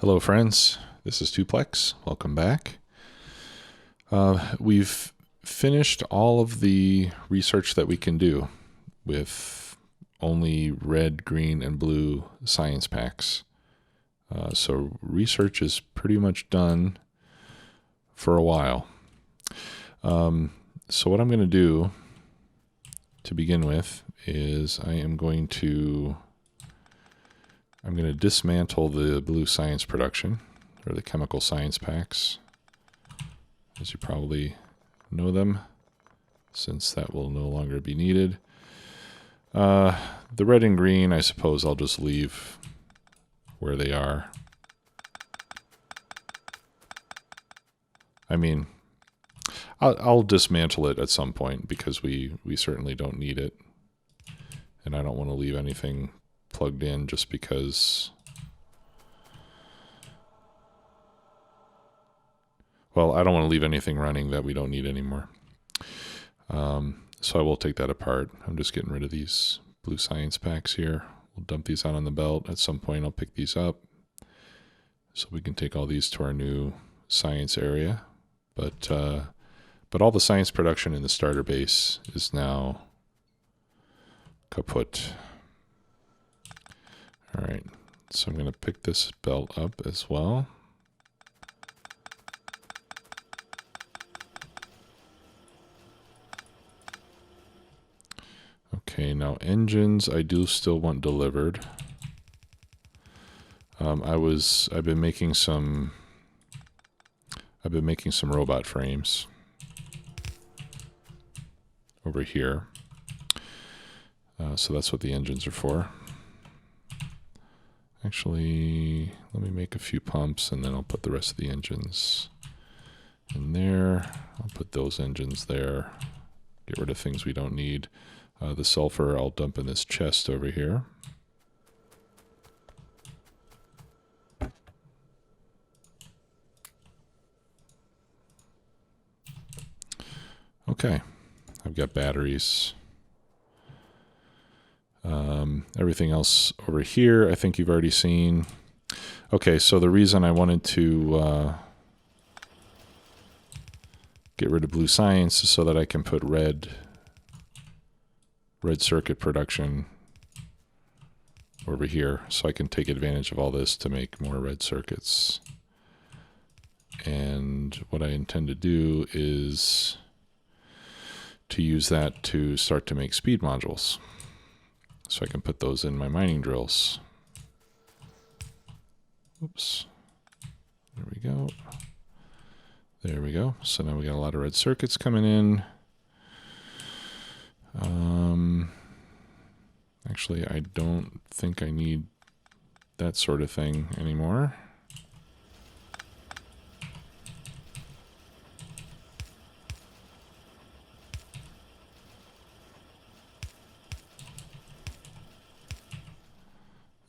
Hello friends, this is Tuplex. Welcome back. We've finished all of the research that we can do with only red, green, and blue science packs. So research is pretty much done for a while. So what I'm going to do to begin with is I'm going to dismantle the blue science production, or the chemical science packs, as you probably know them, since that will no longer be needed. The red and green, I suppose I'll just leave where they are. I mean, I'll dismantle it at some point because we certainly don't need it. And I don't want to leave anything plugged in just because, well, I don't want to leave anything running that we don't need anymore. So I will take that apart. I'm just getting rid of these blue science packs here. We'll dump these out on the belt. At some point I'll pick these up so we can take all these to our new science area. But all the science production in the starter base is now kaput. All right, so I'm going to pick this belt up as well. Okay, now engines I do still want delivered. I've been making some robot frames over here. So that's what the engines are for. Actually, let me make a few pumps and then I'll put the rest of the engines in there. I'll put those engines there. Get rid of things we don't need. The sulfur I'll dump in this chest over here. Okay, I've got batteries. Everything else over here, I think you've already seen. Okay, so the reason I wanted to get rid of blue science is so that I can put red circuit production over here, so I can take advantage of all this to make more red circuits. And what I intend to do is to use that to start to make speed modules. So I can put those in my mining drills. Oops. There we go. There we go. So now we got a lot of red circuits coming in. Actually, I don't think I need that sort of thing anymore.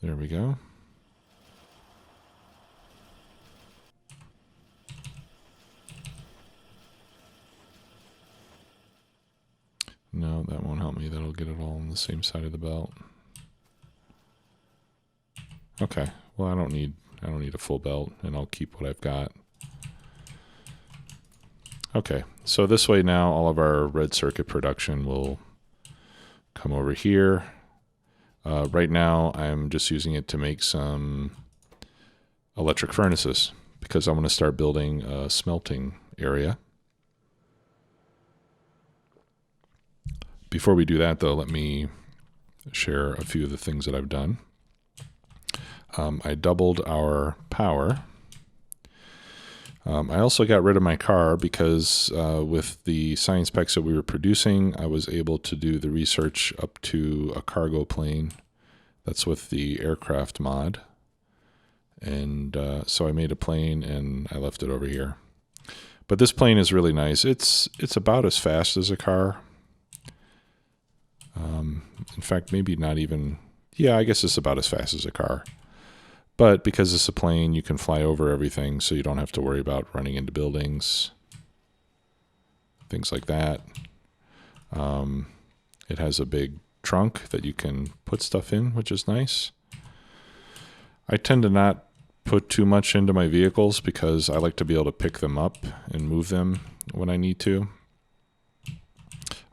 There we go. No, that won't help me. That'll get it all on the same side of the belt. Okay. Well, I don't need a full belt, and I'll keep what I've got. Okay. So this way now all of our red circuit production will come over here. Right now, I'm just using it to make some electric furnaces because I want to start building a smelting area. Before we do that, though, let me share a few of the things that I've done. I doubled our power. I also got rid of my car because with the science packs that we were producing, I was able to do the research up to a cargo plane. That's with the aircraft mod. And so I made a plane and I left it over here. But this plane is really nice. It's about as fast as a car. In fact, maybe not even, yeah, I guess it's about as fast as a car. But because it's a plane, you can fly over everything, so you don't have to worry about running into buildings, things like that. It has a big trunk that you can put stuff in, which is nice. I tend to not put too much into my vehicles because I like to be able to pick them up and move them when I need to.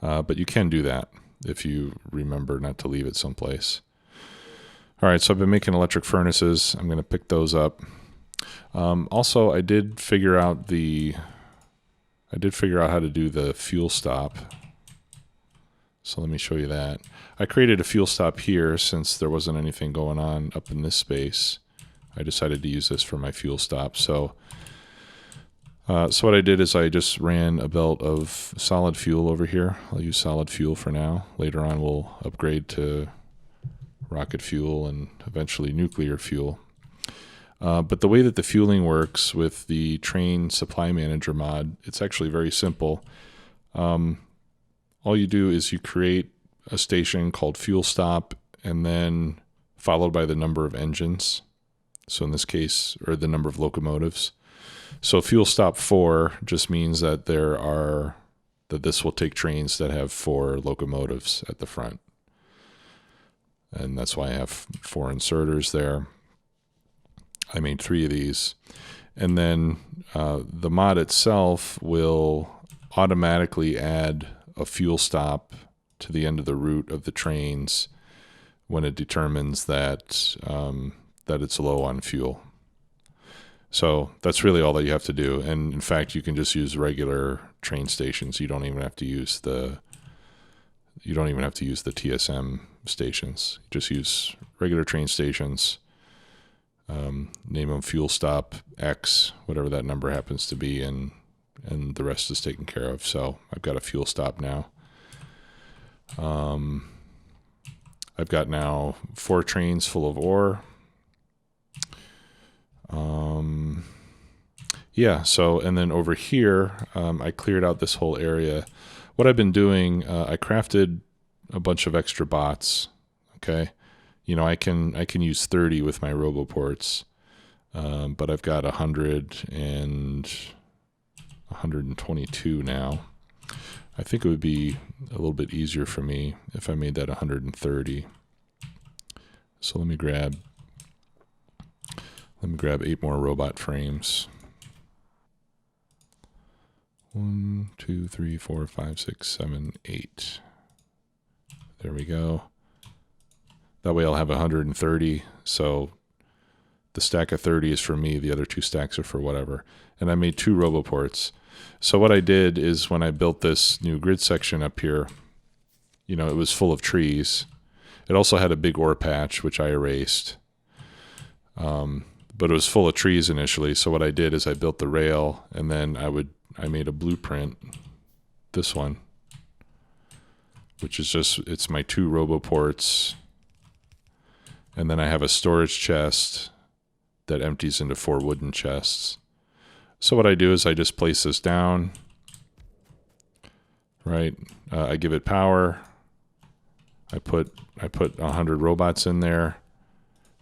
But you can do that if you remember not to leave it someplace. All right, so I've been making electric furnaces. I'm going to pick those up. Also, I did figure out how to do the fuel stop. So let me show you that. I created a fuel stop here since there wasn't anything going on up in this space. I decided to use this for my fuel stop. So what I did is I just ran a belt of solid fuel over here. I'll use solid fuel for now. Later on we'll upgrade to rocket fuel and eventually nuclear fuel. But the way that the fueling works with the Train Supply Manager mod, it's actually very simple. All you do is you create a station called fuel stop and then followed by the number of engines. So in this case, or the number of locomotives. So fuel stop 4 just means that this will take trains that have 4 locomotives at the front. And that's why I have 4 inserters there. I made 3 of these. And then the mod itself will automatically add a fuel stop to the end of the route of the trains when it determines that it's low on fuel. So that's really all that you have to do. And in fact, you can just use regular train stations. You don't even have to use the TSM stations. Just use regular train stations. Name them fuel stop X, whatever that number happens to be, and the rest is taken care of. So I've got a fuel stop now. I've got now 4 trains full of ore. Yeah, so, and then over here, I cleared out this whole area. What I've been doing, I crafted a bunch of extra bots, okay? You know, I can use 30 with my RoboPorts, but I've got 100 and 122 now. I think it would be a little bit easier for me if I made that 130. So let me grab 8 more robot frames. 1, 2, 3, 4, 5, 6, 7, 8. There we go. That way I'll have 130. So the stack of 30 is for me. The other 2 stacks are for whatever. And I made 2 RoboPorts. So what I did is when I built this new grid section up here, you know, it was full of trees. It also had a big ore patch, which I erased. But it was full of trees initially. So what I did is I built the rail, and then I made a blueprint, this one, which is it's my 2 RoboPorts. And then I have a storage chest that empties into 4 wooden chests. So what I do is I just place this down, right? I give it power. I put 100 robots in there,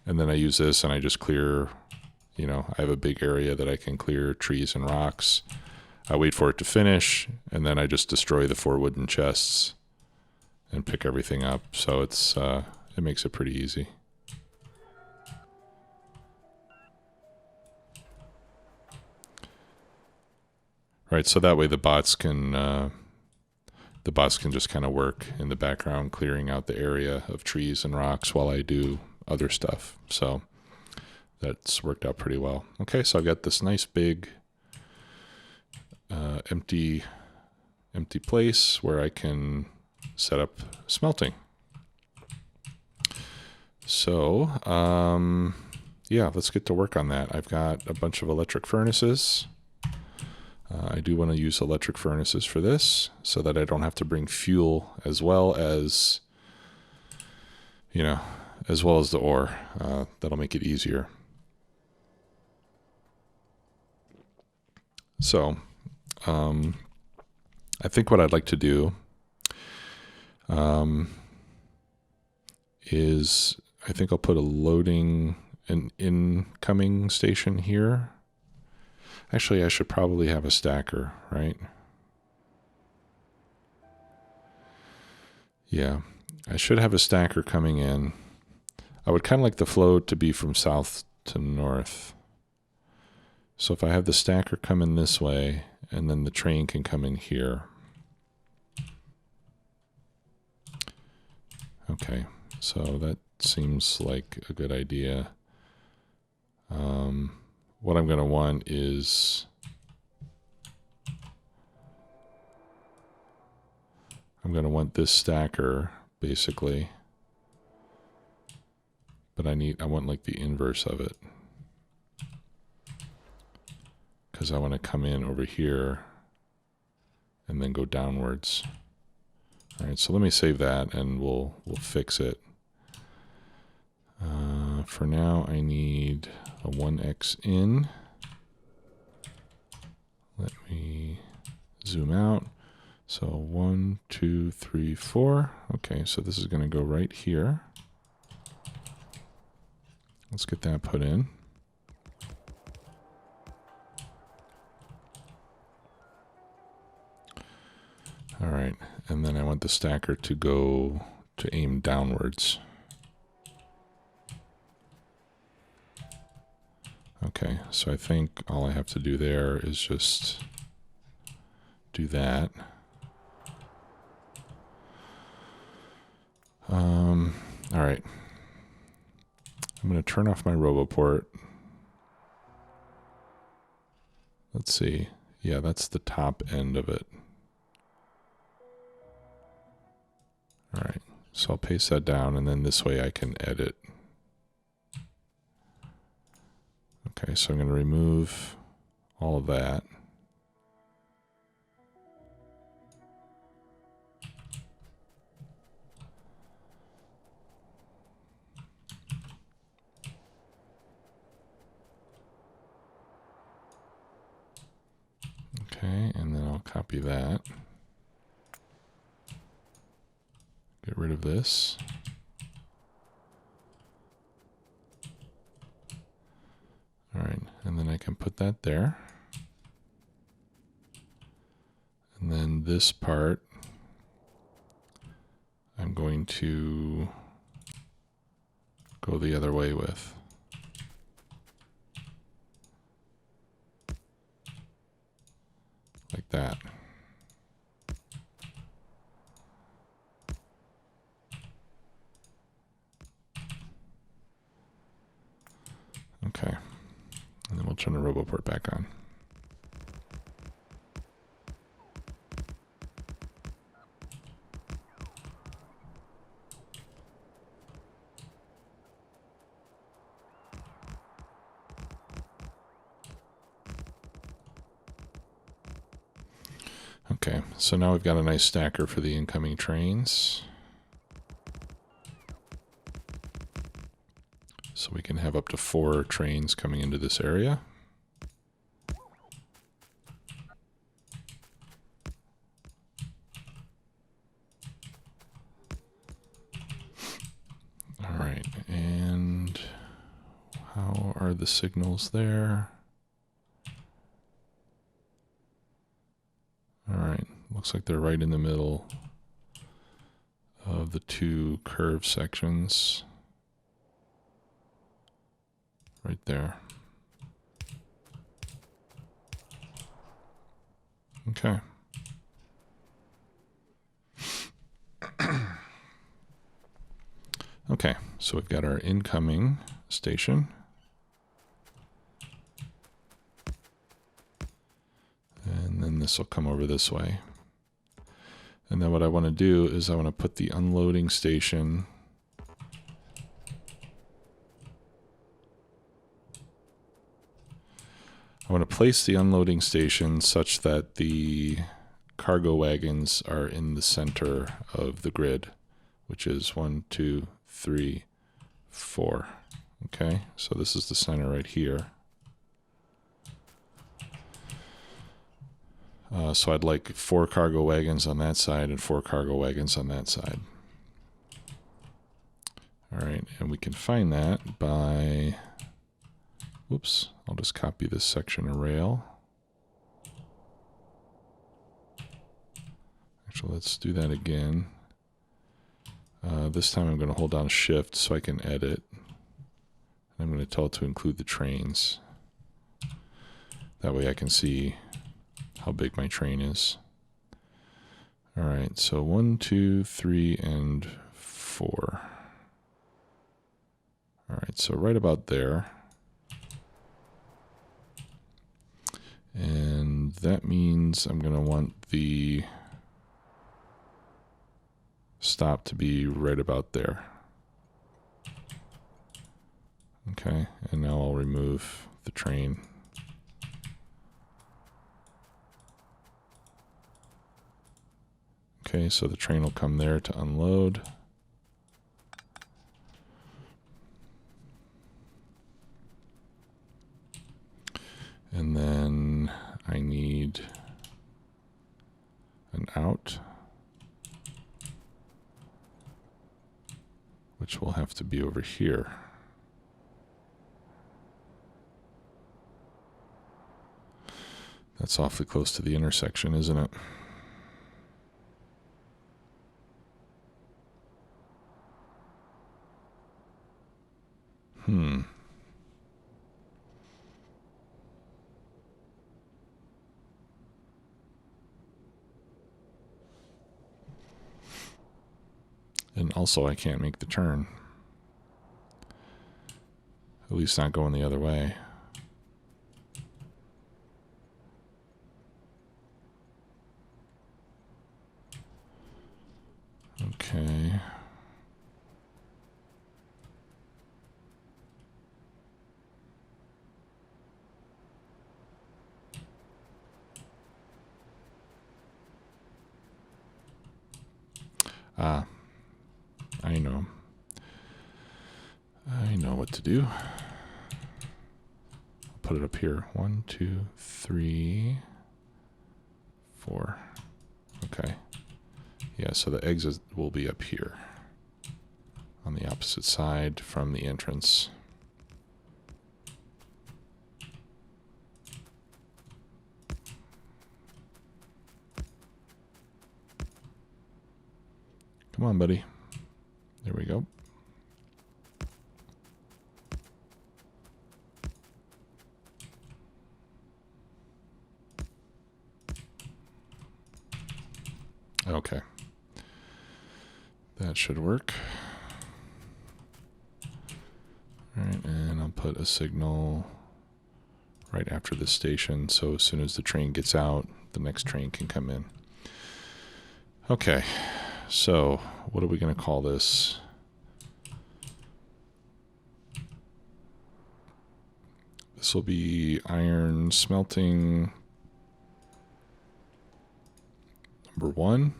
and then I use this and I just clear, you know, I have a big area that I can clear trees and rocks. I wait for it to finish, and then I just destroy the 4 wooden chests and pick everything up. So it makes it pretty easy. Right, so that way the bots can just kind of work in the background, clearing out the area of trees and rocks while I do other stuff. So that's worked out pretty well. Okay, so I've got this nice big empty place where I can set up smelting. So yeah, let's get to work on that. I've got a bunch of electric furnaces. I do want to use electric furnaces for this so that I don't have to bring fuel as well as, you know, as well as the ore. That'll make it easier. So I think what I'd like to do is I think I'll put an incoming station here. Actually, I should probably have a stacker, right? Yeah, I should have a stacker coming in. I would kind of like the flow to be from south to north. So if I have the stacker come in this way, and then the train can come in here. Okay, so that seems like a good idea. What I'm going to want is I'm going to want this stacker basically, but I want like the inverse of it, because I want to come in over here and then go downwards. All right, so let me save that and we'll fix it. For now, I need a 1x in. Let me zoom out. So 1, 2, 3, 4. Okay, so this is going to go right here. Let's get that put in. All right, and then I want the stacker to go to aim downwards. Okay, so I think all I have to do there is just do that. All right. I'm going to turn off my RoboPort. Let's see. Yeah, that's the top end of it. All right, so I'll paste that down, and then this way I can edit. Okay, so I'm going to remove all of that. Okay, and then I'll copy that. Get rid of this. All right, and then I can put that there. And then this part, I'm going to go the other way with. Like that. Okay, and then we'll turn the RoboPort back on. Okay, so now we've got a nice stacker for the incoming trains. So we can have up to 4 trains coming into this area. All right, and how are the signals there? All right, looks like they're right in the middle of the 2 curved sections. Right there. Okay. Okay, so we've got our incoming station. And then this will come over this way. And then what I want to do is I want to put the unloading station I want to place the unloading station such that the cargo wagons are in the center of the grid, which is 1, 2, 3, 4. Okay, so this is the center right here. So I'd like 4 cargo wagons on that side and 4 cargo wagons on that side. All right, and we can find that by, whoops, I'll just copy this section of rail. Actually, let's do that again. This time I'm going to hold down Shift so I can edit. I'm going to tell it to include the trains. That way I can see how big my train is. All right, so 1, 2, 3, and 4. All right, so right about there. And that means I'm going to want the stop to be right about there. Okay, and now I'll remove the train. Okay, so the train will come there to unload. And then I need an out, which will have to be over here. That's awfully close to the intersection, isn't it? And also I can't make the turn. At least not going the other way. Okay. Ah, I know. I know what to do. I'll put it up here. 1, 2, 3, 4. Okay. Yeah, so the exit will be up here on the opposite side from the entrance. Come on, buddy. There we go. Okay. That should work. All right, and I'll put a signal right after the station, so as soon as the train gets out, the next train can come in. Okay, so what are we going to call this? This will be iron smelting number 1.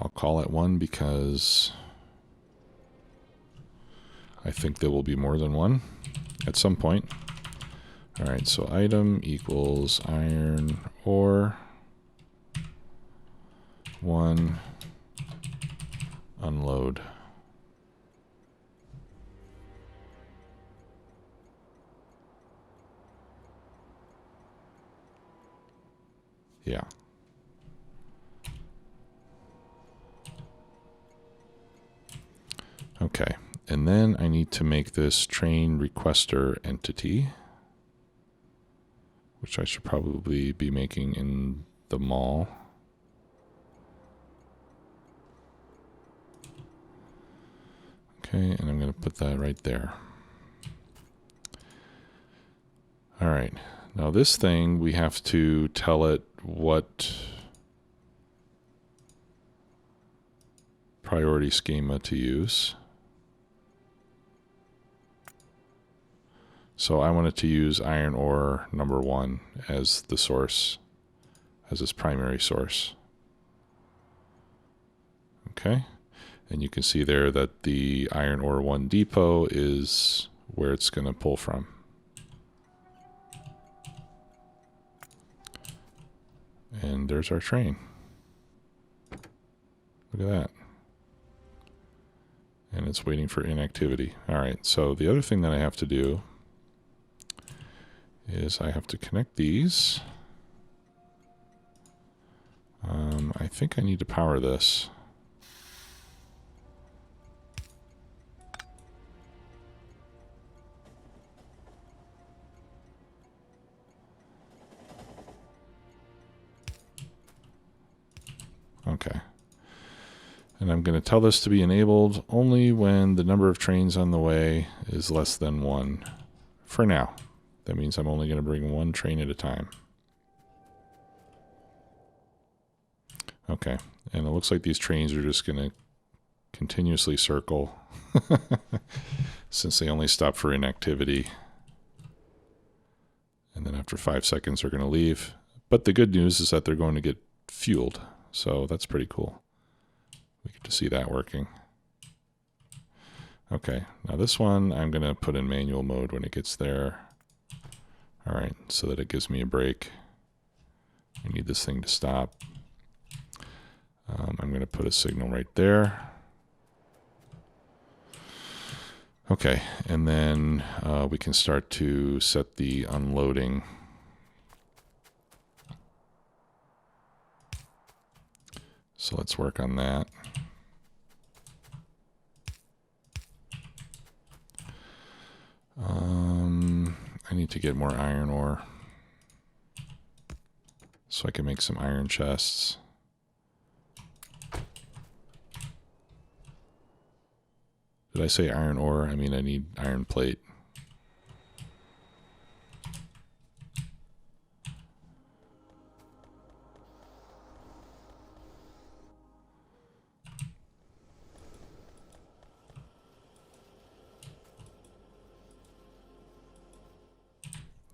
I'll call it 1 because I think there will be more than one at some point. All right, so item equals iron ore 1 unload. Yeah. Okay, and then I need to make this train requester entity, which I should probably be making in the mall. Okay, and I'm going to put that right there. All right, now this thing, we have to tell it what priority schema to use. So I wanted to use iron ore number 1 as the source, as its primary source. Okay, and you can see there that the iron ore 1 depot is where it's going to pull from. And there's our train. Look at that. And it's waiting for inactivity. All right, so the other thing that I have to do is I have to connect these. I think I need to power this. Okay. And I'm going to tell this to be enabled only when the number of trains on the way is less than 1 for now. That means I'm only going to bring 1 train at a time. Okay, and it looks like these trains are just going to continuously circle since they only stop for inactivity. And then after 5 seconds, they're going to leave. But the good news is that they're going to get fueled, so that's pretty cool. We get to see that working. Okay, now this one I'm going to put in manual mode when it gets there. All right, so that it gives me a break. I need this thing to stop. I'm going to put a signal right there. Okay, and then we can start to set the unloading. So let's work on that. I need to get more iron ore so I can make some iron chests. Did I say iron ore? I mean, I need iron plate.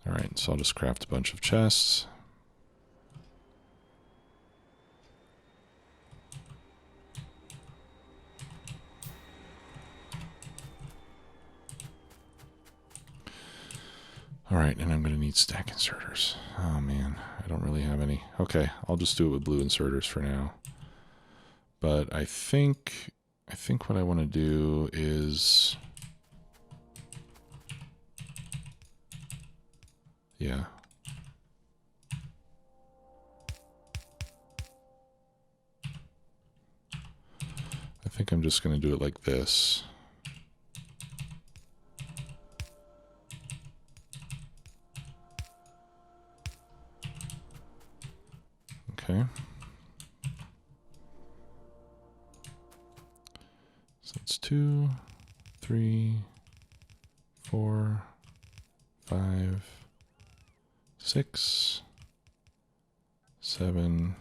All right, so I'll just craft a bunch of chests. All right, and I'm going to need stack inserters. Oh man, I don't really have any. Okay, I'll just do it with blue inserters for now. But I think what I want to do is, yeah. I think I'm just going to do it like this. Okay. So it's 2, 3, 4, 5, 6, 7,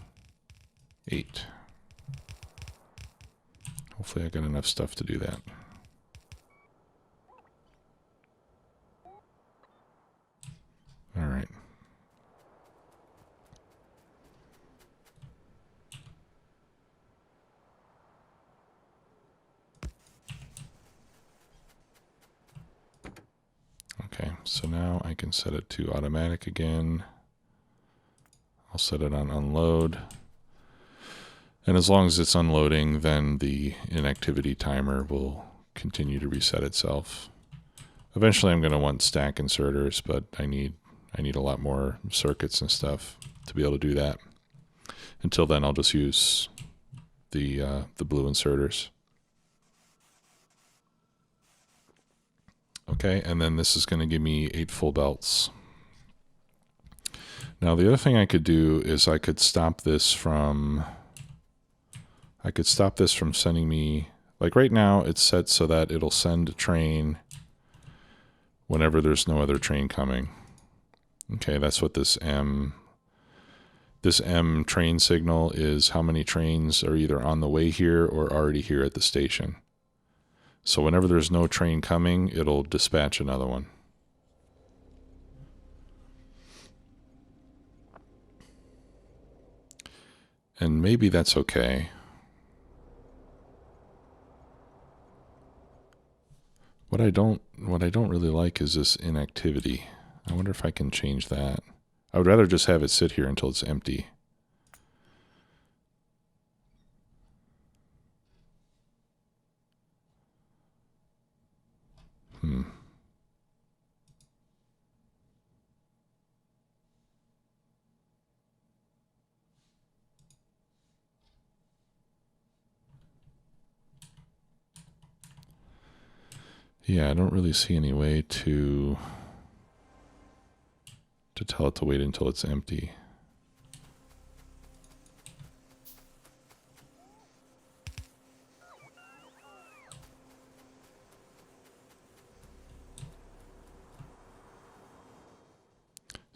8. Hopefully I got enough stuff to do that. All right. Okay, so now I can set it to automatic again. I'll set it on unload. And as long as it's unloading, then the inactivity timer will continue to reset itself. Eventually I'm going to want stack inserters, but I need a lot more circuits and stuff to be able to do that. Until then, I'll just use the blue inserters. Okay, and then this is going to give me 8 full belts. Now the other thing I could do is I could stop this from sending me, like right now it's set so that it'll send a train whenever there's no other train coming. Okay, that's what this M train signal is, how many trains are either on the way here or already here at the station. So whenever there's no train coming, it'll dispatch another one. And maybe that's okay. What I don't really like is this inactivity. I wonder if I can change that. I would rather just have it sit here until it's empty. Yeah, I don't really see any way to tell it to wait until it's empty.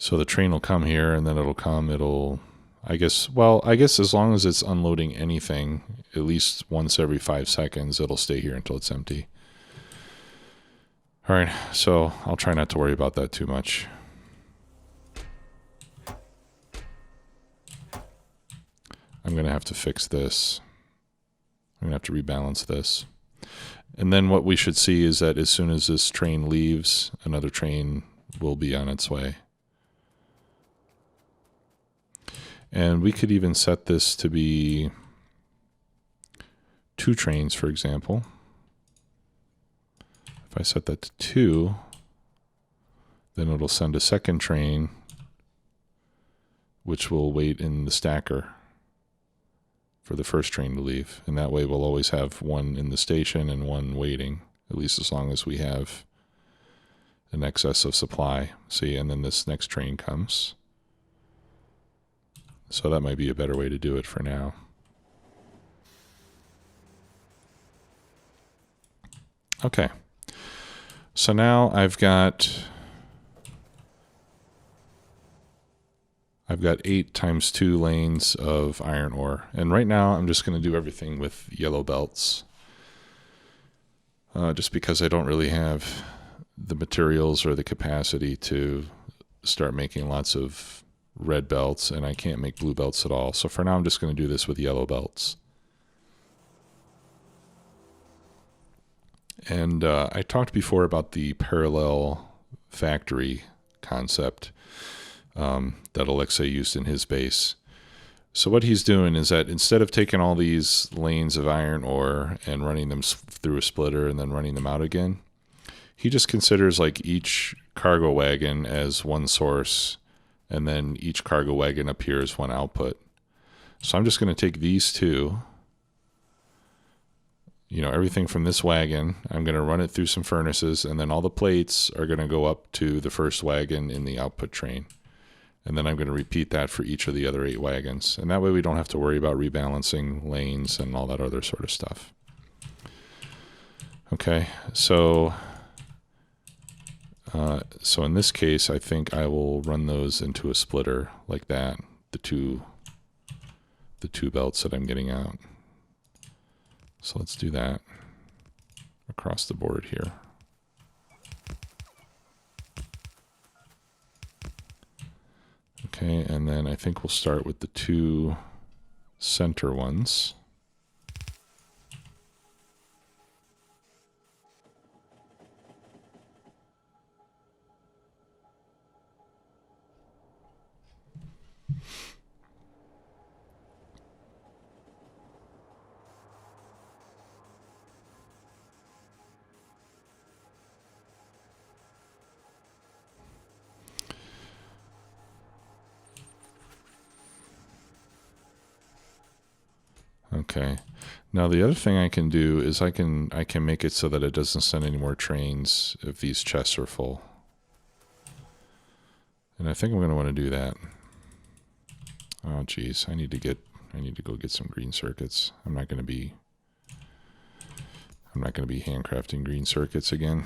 So the train will come here, and then I guess as long as it's unloading anything, at least once every 5 seconds, it'll stay here until it's empty. All right, so I'll try not to worry about that too much. I'm going to have to fix this. I'm going to have to rebalance this. And then what we should see is that as soon as this train leaves, another train will be on its way. And we could even set this to be 2 trains, for example. If I set that to 2, then it'll send a second train, which will wait in the stacker for the first train to leave. And that way we'll always have one in the station and one waiting, at least as long as we have an excess of supply. See, and then this next train comes. So that might be a better way to do it for now. Okay. So now I've got 8 times 2 lanes of iron ore. And right now I'm just going to do everything with yellow belts. Just because I don't really have the materials or the capacity to start making lots of red belts, and I can't make blue belts at all. So for now I'm just going to do this with yellow belts. And I talked before about the parallel factory concept that Alexei used in his base. So what he's doing is that instead of taking all these lanes of iron ore and running them through a splitter and then running them out again, he just considers like each cargo wagon as one source, and then each cargo wagon up here is one output. So I'm just going to take these 2, everything from this wagon, I'm going to run it through some furnaces, and then all the plates are going to go up to the first wagon in the output train. And then I'm going to repeat that for each of the other 8 wagons. And that way we don't have to worry about rebalancing lanes and all that other sort of stuff. Okay, so in this case, I think I will run those into a splitter like that, the two belts that I'm getting out. So let's do that across the board here. Okay, and then I think we'll start with the 2 center ones. Okay. Now the other thing I can do is I can make it so that it doesn't send any more trains if these chests are full. And I think I'm going to want to do that. Oh geez, I need to go get some green circuits. I'm not going to be handcrafting green circuits again.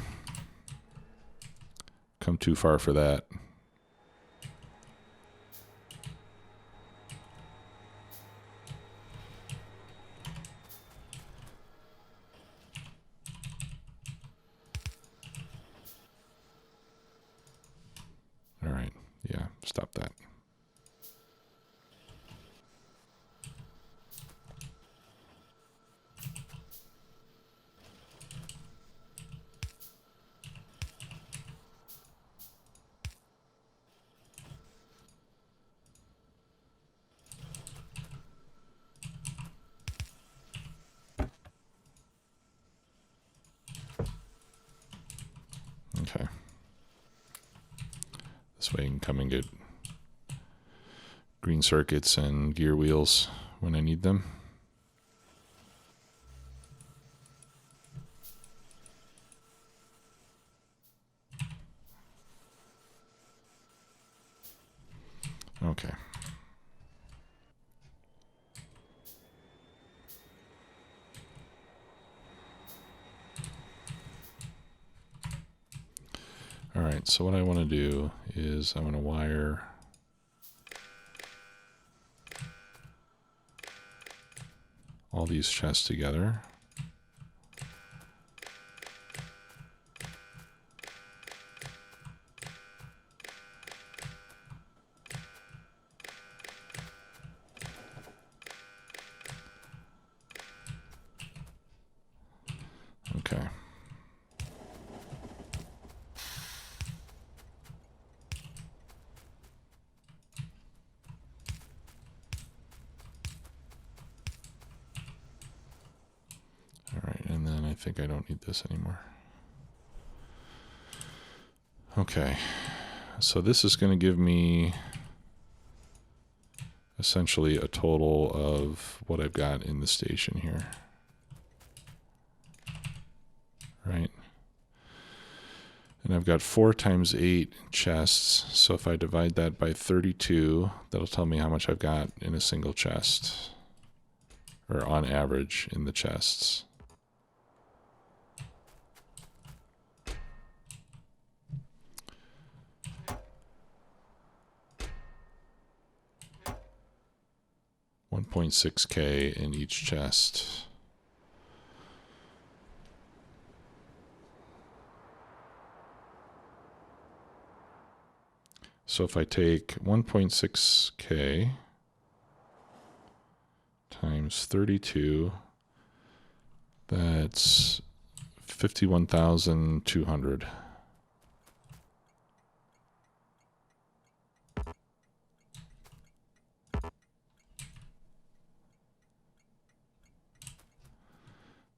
Come too far for that. All right, yeah, stop that. Okay. This way I can come and get green circuits and gear wheels when I need them. Okay. All right, so what I want to do is I'm going to wire all these chests together. Okay. All right, and then I think I don't need this anymore. Okay, so this is going to give me essentially a total of what I've got in the station here. Right? And I've got 4 times 8 chests, so if I divide that by 32, that'll tell me how much I've got in a single chest, or on average in the chests. $1.6K in each chest. So if I take 1.6K times 32, that's 51,200.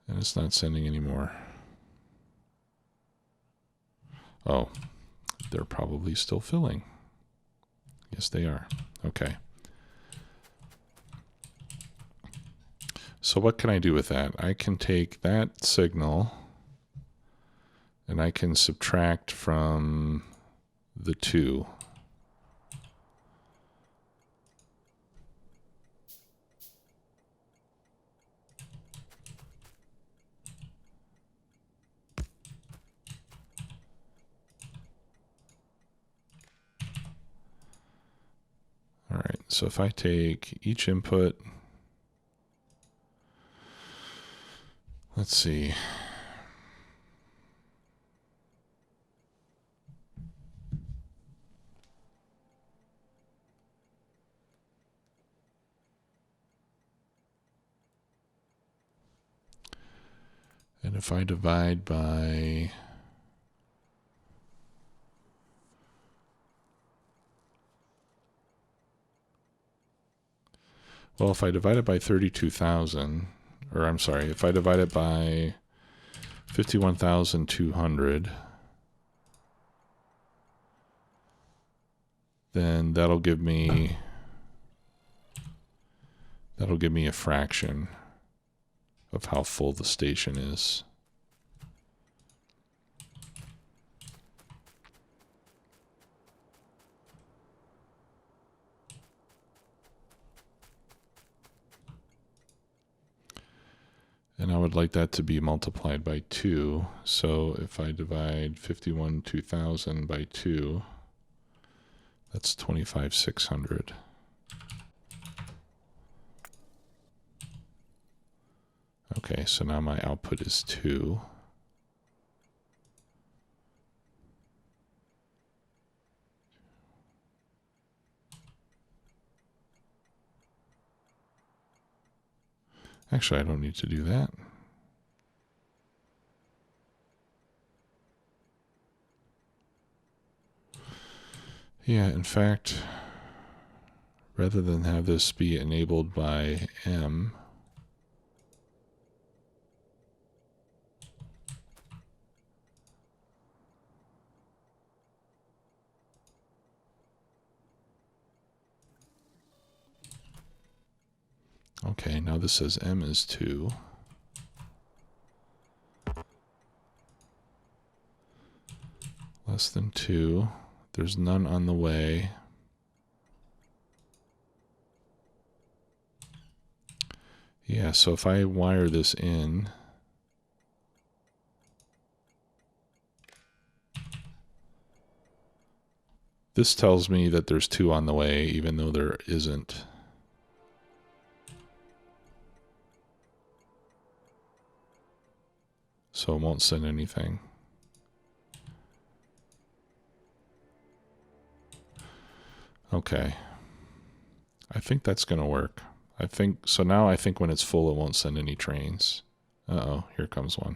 And it's not sending anymore. Oh, they're probably still filling. Yes, they are. Okay. So what can I do with that? I can take that signal and I can subtract from the 2. All right, so if I take each input, let's see. And if I divide by well, if I divide it by 32,000, or I'm sorry, if I divide it by 51,200, then that'll give me a fraction of how full the station is. And I would like that to be multiplied by 2. So if I divide 51,200 by 2, that's 25,600. Okay, so now my output is 2. Actually, I don't need to do that. Yeah, in fact, rather than have this be enabled by M, okay, now this says M is 2. Less than 2. There's none on the way. Yeah, so if I wire this in, This tells me that there's 2 on the way, even though there isn't. So it won't send anything. Okay. I think that's going to work. So now I think when it's full, it won't send any trains. Uh-oh, here comes one.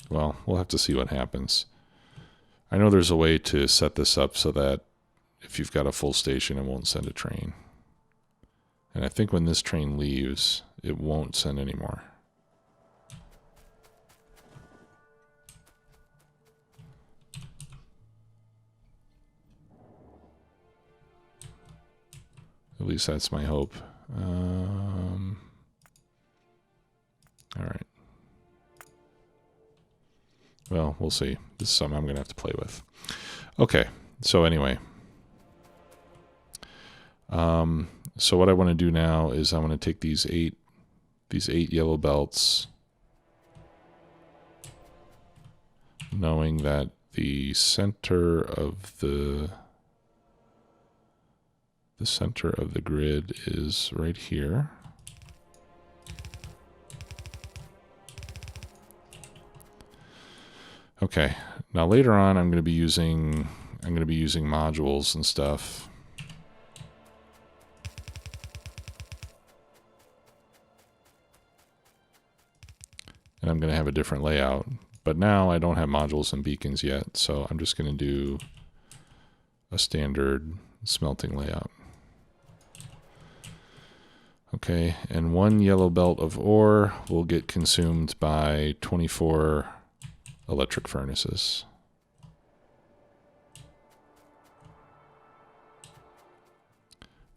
Well, we'll have to see what happens. I know there's a way to set this up so that if you've got a full station, it won't send a train. And I think when this train leaves, it won't send any more. At least that's my hope. All right. Well, we'll see. This is something I'm going to have to play with. Okay. So anyway. So what I want to do now is I want to take these eight yellow belts, knowing that the center of the grid is right here. Okay. Now later on I'm going to be using modules and stuff. And I'm going to have a different layout. But now I don't have modules and beacons yet, so I'm just going to do a standard smelting layout. Okay, and 1 yellow belt of ore will get consumed by 24 electric furnaces.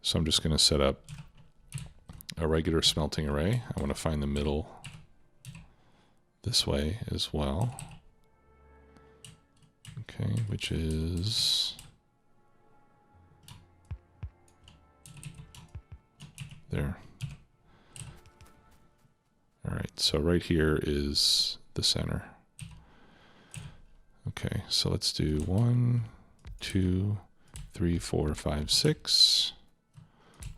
So I'm just going to set up a regular smelting array. I want to find the middle this way as well. Okay, which is there. All right, so right here is the center. Okay, so let's do 1, 2, 3, 4, 5, 6.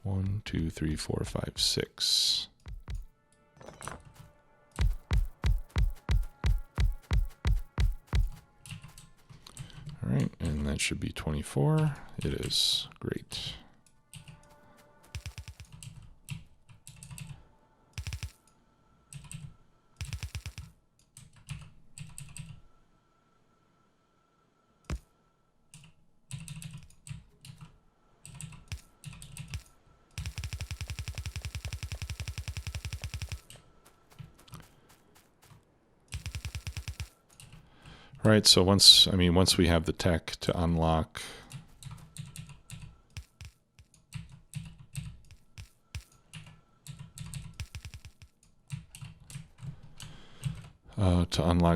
1, 2, 3, 4, 5, 6. All right, and that should be 24. It is. Great. Right, so once we have the tech to unlock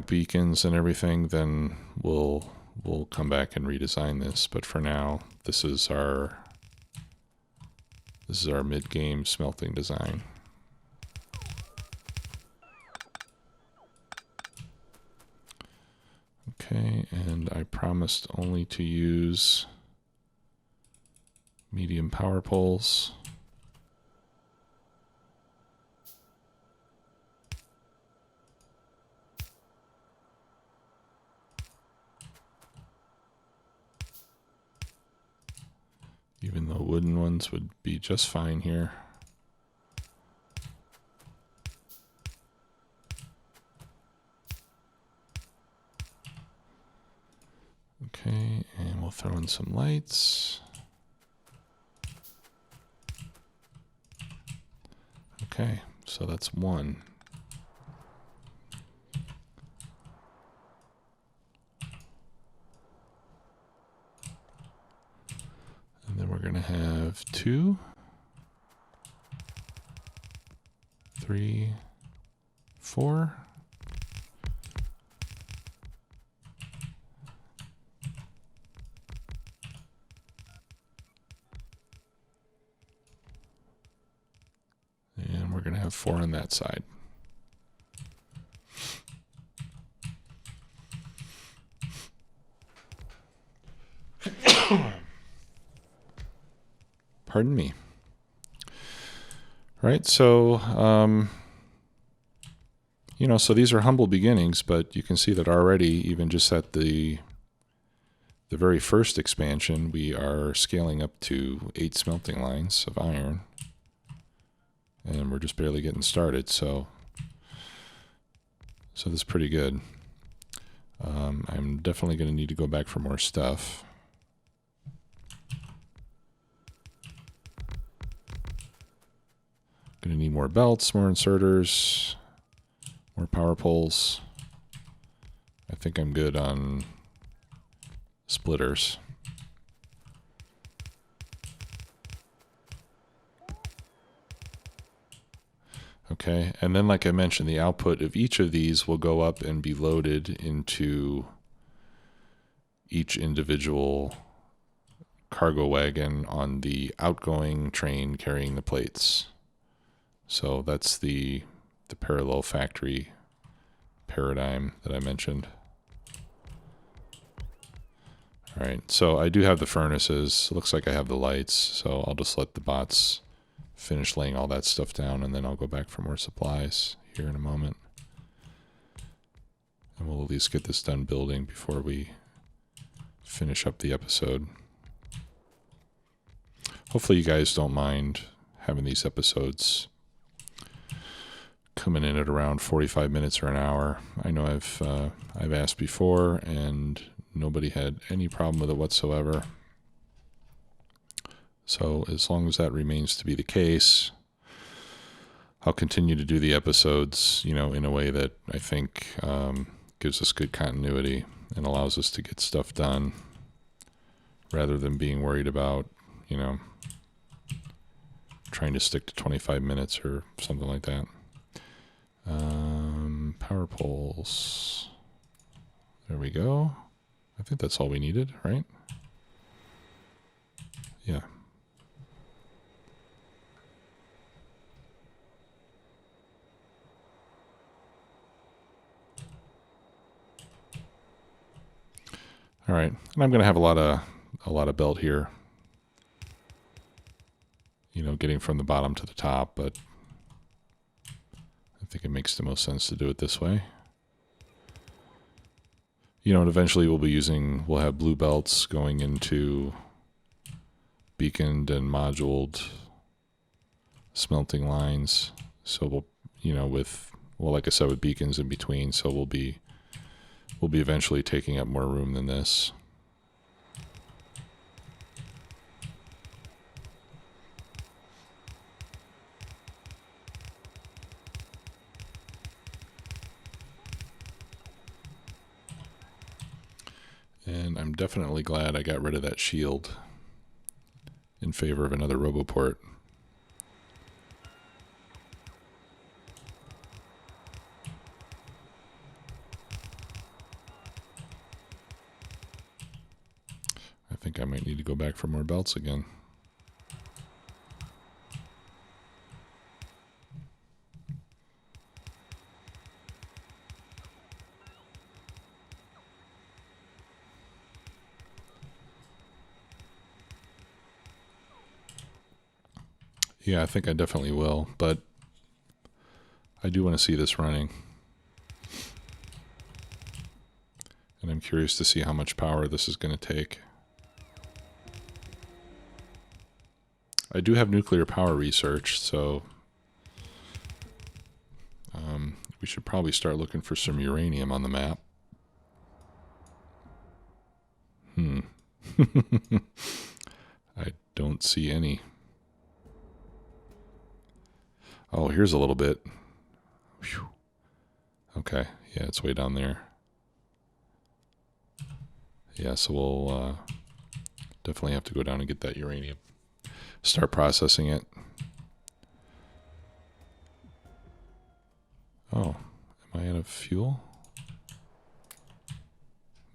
beacons and everything, then we'll come back and redesign this. But for now, this is our mid-game smelting design. Okay, and I promised only to use medium power poles. Even though wooden ones would be just fine here. Okay, and we'll throw in some lights. Okay, so that's 1. And then we're going to have 2, 3, 4. And we're going to have 4 on that side. Pardon me. Right, so, you know, so these are humble beginnings, but you can see that already, even just at the very first expansion, we are scaling up to 8 smelting lines of iron. And we're just barely getting started, so this is pretty good. I'm definitely going to need to go back for more stuff. Going to need more belts, more inserters, more power poles. I think I'm good on splitters. Okay, and then like I mentioned, the output of each of these will go up and be loaded into each individual cargo wagon on the outgoing train carrying the plates. So that's the parallel factory paradigm that I mentioned. All right, so I do have the furnaces. Looks like I have the lights, so I'll just let the bots finish laying all that stuff down, and then I'll go back for more supplies here in a moment. And we'll at least get this done building before we finish up the episode. Hopefully you guys don't mind having these episodes coming in at around 45 minutes or an hour. I know I've asked before, and nobody had any problem with it whatsoever. So as long as that remains to be the case, I'll continue to do the episodes, you know, in a way that I think gives us good continuity and allows us to get stuff done rather than being worried about, you know, trying to stick to 25 minutes or something like that. Power poles. There we go. I think that's all we needed, right? Yeah. All right, and I'm going to have a lot of belt here. You know, getting from the bottom to the top, but I think it makes the most sense to do it this way. You know, and eventually we'll have blue belts going into beaconed and moduled smelting lines. So we'll, you know, like I said, with beacons in between, so we'll be eventually taking up more room than this. And I'm definitely glad I got rid of that shield in favor of another RoboPort. I think I might need to go back for more belts again. Yeah, I think I definitely will, but I do want to see this running. And I'm curious to see how much power this is going to take. I do have nuclear power research, so we should probably start looking for some uranium on the map. I don't see any. Oh, here's a little bit. Whew. Okay, yeah, it's way down there. Yeah, so we'll definitely have to go down and get that uranium. Start processing it. Oh, am I out of fuel?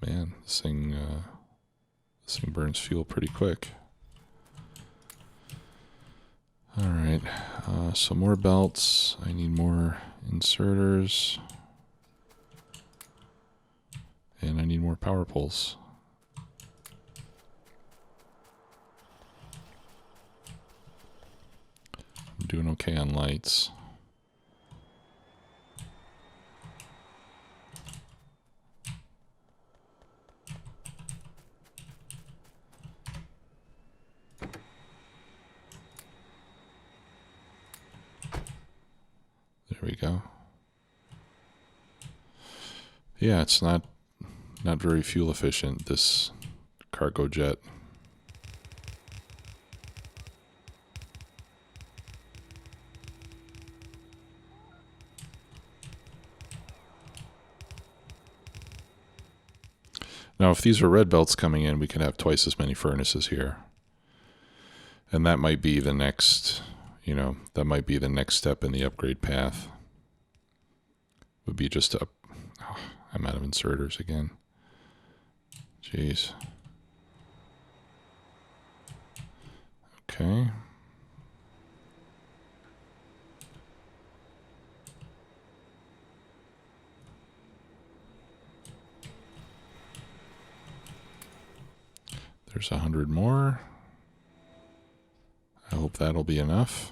Man, this thing burns fuel pretty quick. All right, so more belts. I need more inserters. And I need more power poles. doing okay on lights. There we go. Yeah, it's not very fuel efficient, this cargo jet. Now, if these are red belts coming in, we can have twice as many furnaces here. And that might be the next, that might be the next step in the upgrade path. Would be just to I'm out of inserters again. Jeez. Okay. There's 100 more. I hope that'll be enough.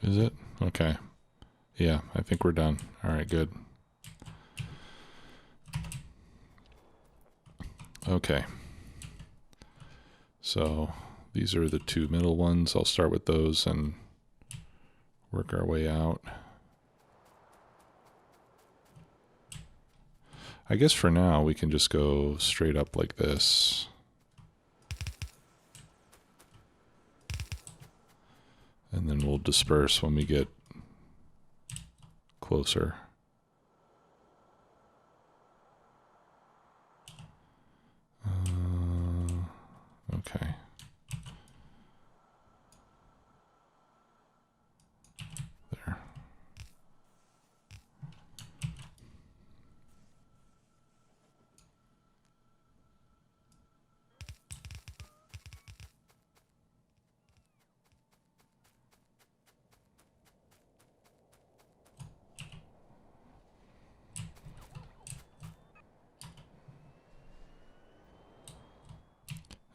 Is it? Okay. Yeah, I think we're done. All right, good. Okay. So these are the two middle ones. I'll start with those and work our way out. I guess for now we can just go straight up like this. And then we'll disperse when we get closer. Okay. There.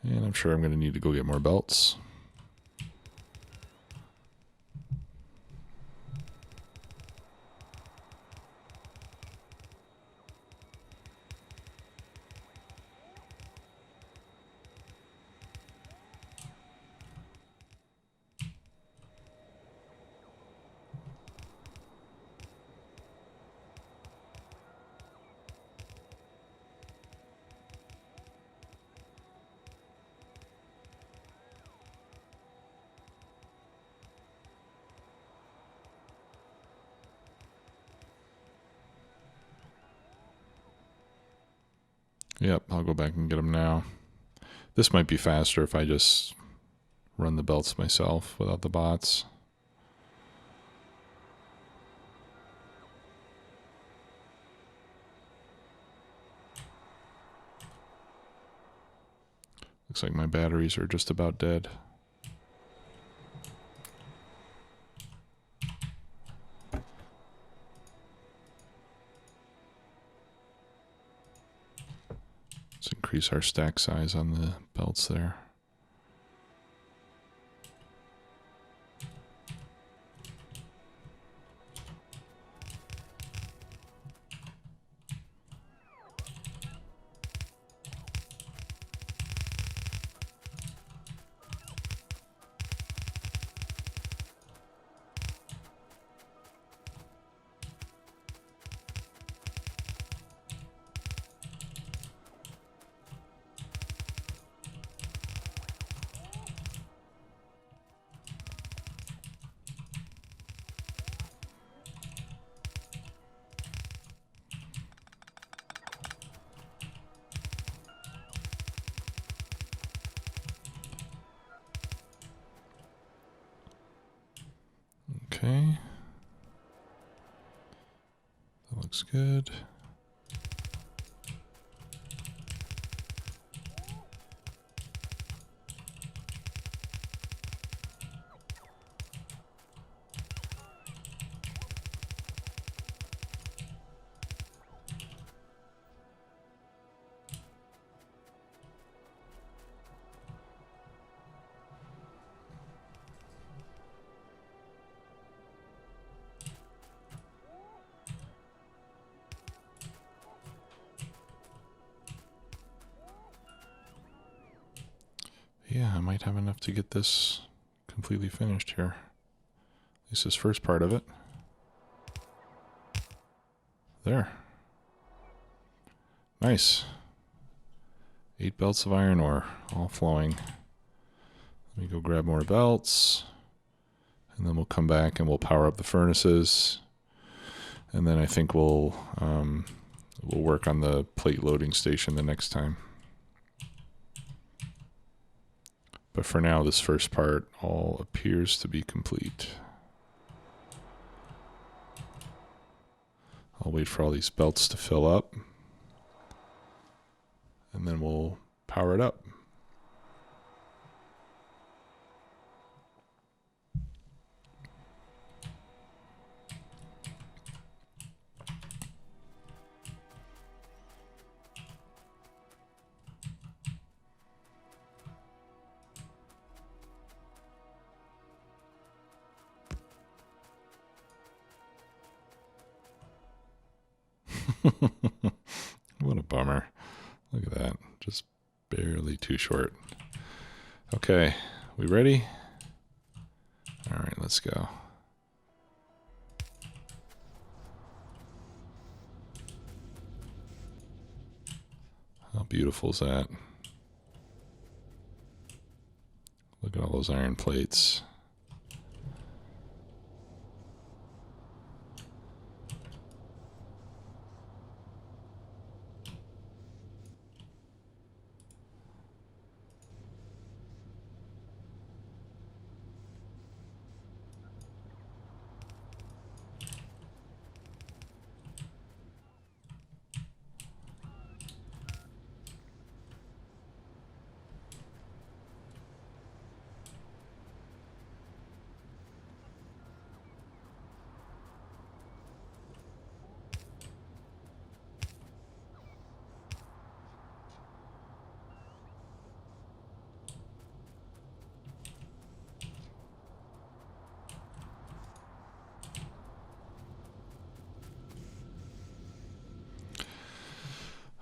And I'm sure I'm going to need to go get more belts. Yep, I'll go back and get them now. This might be faster if I just run the belts myself without the bots. Looks like my batteries are just about dead. Let's increase our stack size on the belts there. Okay. That looks good. Yeah, I might have enough to get this completely finished here. At least this first part of it. There. Nice. 8 belts of iron ore, all flowing. Let me go grab more belts. And then we'll come back and we'll power up the furnaces. And then I think we'll work on the plate loading station the next time. But for now, this first part all appears to be complete. I'll wait for all these belts to fill up. And then we'll power it up. What a bummer. Look at that. Just barely too short. Okay, we ready? All right, let's go. How beautiful is that? Look at all those iron plates.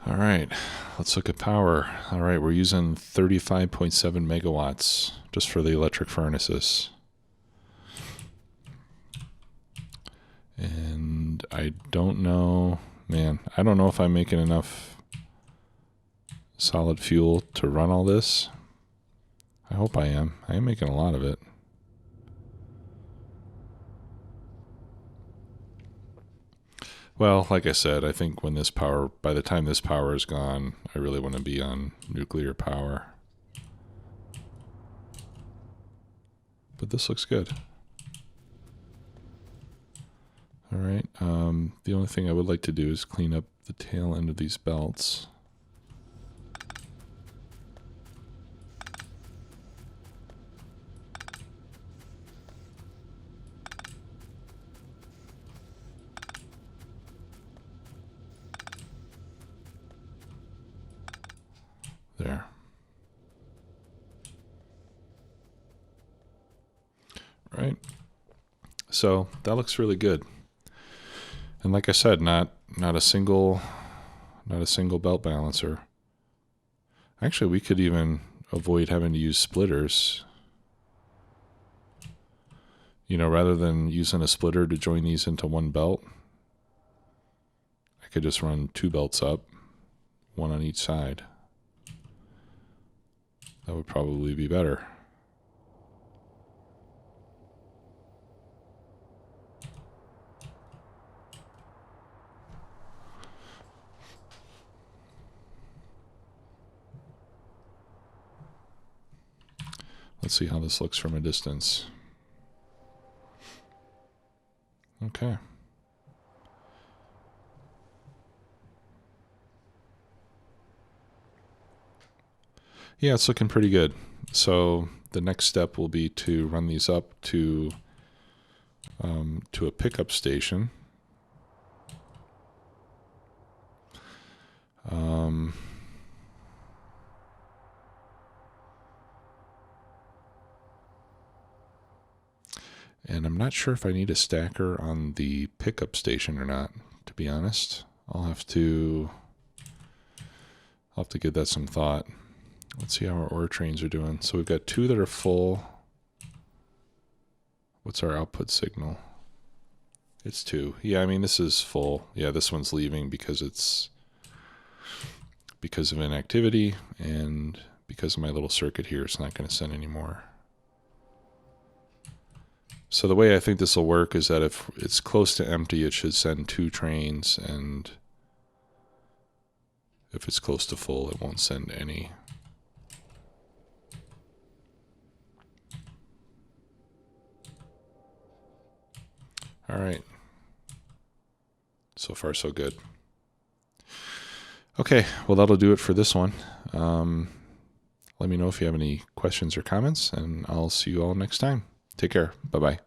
All right, let's look at power. All right, we're using 35.7 megawatts just for the electric furnaces. And I don't know, man, I don't know if I'm making enough solid fuel to run all this. I hope I am. I am making a lot of it. Well, like I said, I think when this power, by the time this power is gone, I really want to be on nuclear power. But this looks good. All right, the only thing I would like to do is clean up the tail end of these belts. There. Right. So that looks really good. And like I said, not a single belt balancer. Actually, we could even avoid having to use splitters. You know, rather than using a splitter to join these into one belt, I could just run 2 belts up, one on each side. That would probably be better. Let's see how this looks from a distance. Okay. Yeah, it's looking pretty good. So the next step will be to run these up to a pickup station. And I'm not sure if I need a stacker on the pickup station or not, to be honest. I'll have to give that some thought. Let's see how our ore trains are doing. So we've got 2 that are full. What's our output signal? It's 2. Yeah, I mean, this is full. Yeah, this one's leaving because of inactivity, and because of my little circuit here, it's not going to send anymore. So the way I think this will work is that if it's close to empty, it should send 2 trains, and if it's close to full, it won't send any. All right. So far, so good. Okay, well, that'll do it for this one. Let me know if you have any questions or comments, and I'll see you all next time. Take care. Bye-bye.